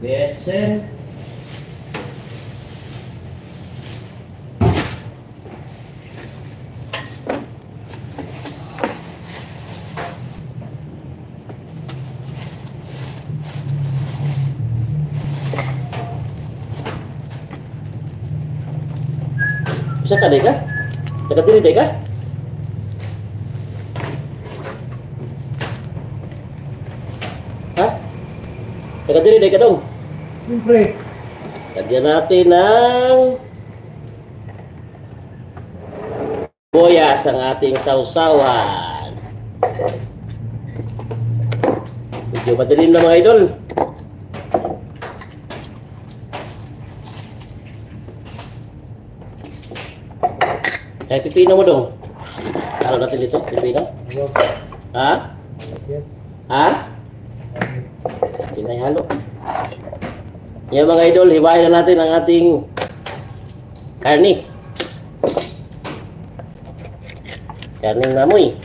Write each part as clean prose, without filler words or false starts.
Betsen. Bisa ka, Deka? Dekat diri, Deka? Hah? Dekat diri, Deka dong? Siyempre. Lagyan natin ng boyas ang ating sausawan. Medyo madilim na mga idol. Eh, pipino mo dong. Halo natin dito, pipino. Ha? Ha? Hinay-halo. Yan mga idol, hiwain na natin ang ating karni. Karning namoy.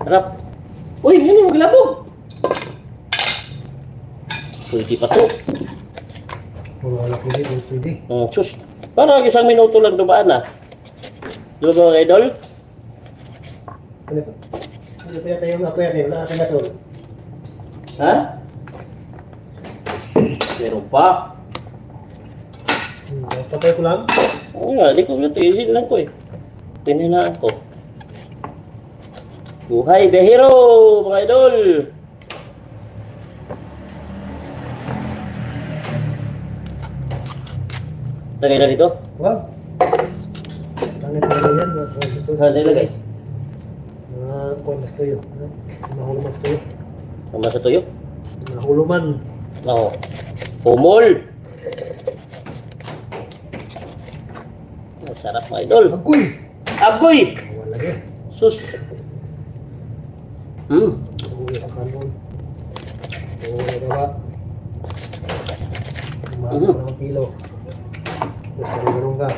Harap. Uy, yan yung maglabog. Pwede pa to. Wala pwede. Sus. Parang isang minuto lang dumaan na. Diba mga idol? Ano pa tayo nga pwede? Wala natin nasol. Ha? Meron pa. Patay ko lang. Oo nga, di ko ito. Isin lang ko eh. Pininaan ko. Buhay behero, mga idol! Lagay na dito? Wag. Tangit na yan. Saan nilagay? Kuwan mas tuyo. Mahuluman sa tuyo. Ang masa tuyo? Mahuluman. Oo. Humol! Ang sarap mga idol. Agoy! Agoy! Wala lagi. Sus! Agoy ang kanon. Wala ba? Mahal na ang kilo. Gusto rin ganun ka.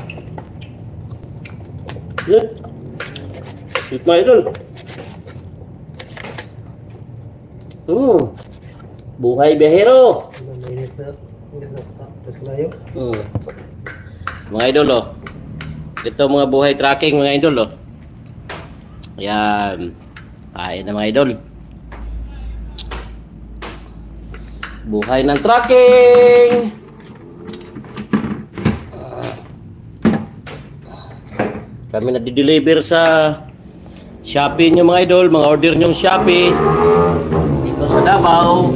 Yun. Yun mga idol. Buhay behero. Mainit na. Mainit na. Tapos layo. Mga idol oh. Ito mga buhay tracking mga idol oh. Ayan. Kain na mga idol. Buhay ng tracking. Kami nadi-deliver sa Shopee nyo mga idol. Mga order nyo Shopee. Dito sa Davao.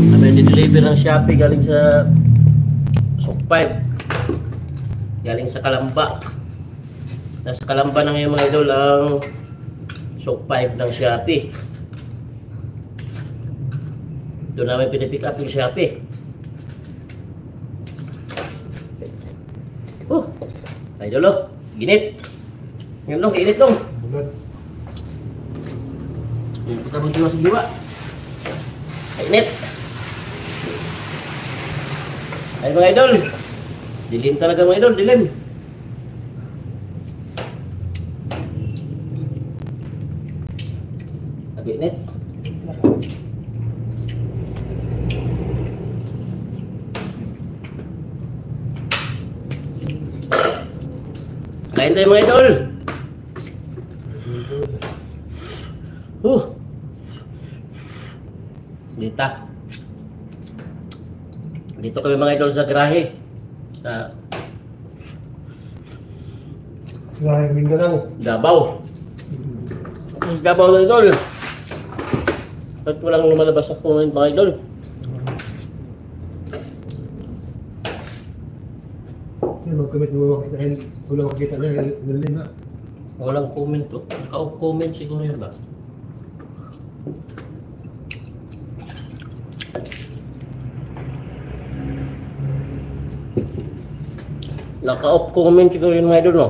Kami nadi-deliver ng Shopee galing sa Sokpay. Galing sa Kalamba. Nasa Kalamba na ngayon mga idol ang Shock 5 ng Shopee. Doon namin pinipick up yung Shopee. Idol oh, ginit. Yan long, init long. Bulan. Pupunta mong jiwa sa jiwa. Init. Ay mga idol. Dilim talaga mga idol, dilim. Init. Kain tayo mga idol. Dito kami mga idol sa garahe. Sa Garahe Mindanao. Davao. Davao na idol. Ba't walang lumalabas sa comment mga idol? Mag-comment mo makita dahil wala makita na galing na. Walang comment to. Naka-off comment siguro yun ba? Naka-off comment siguro yun mga idol no?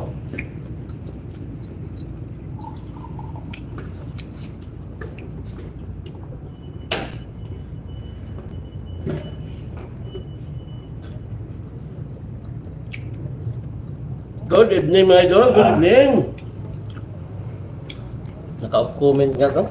Good evening mga idol, good evening. Naka-off comment nga to.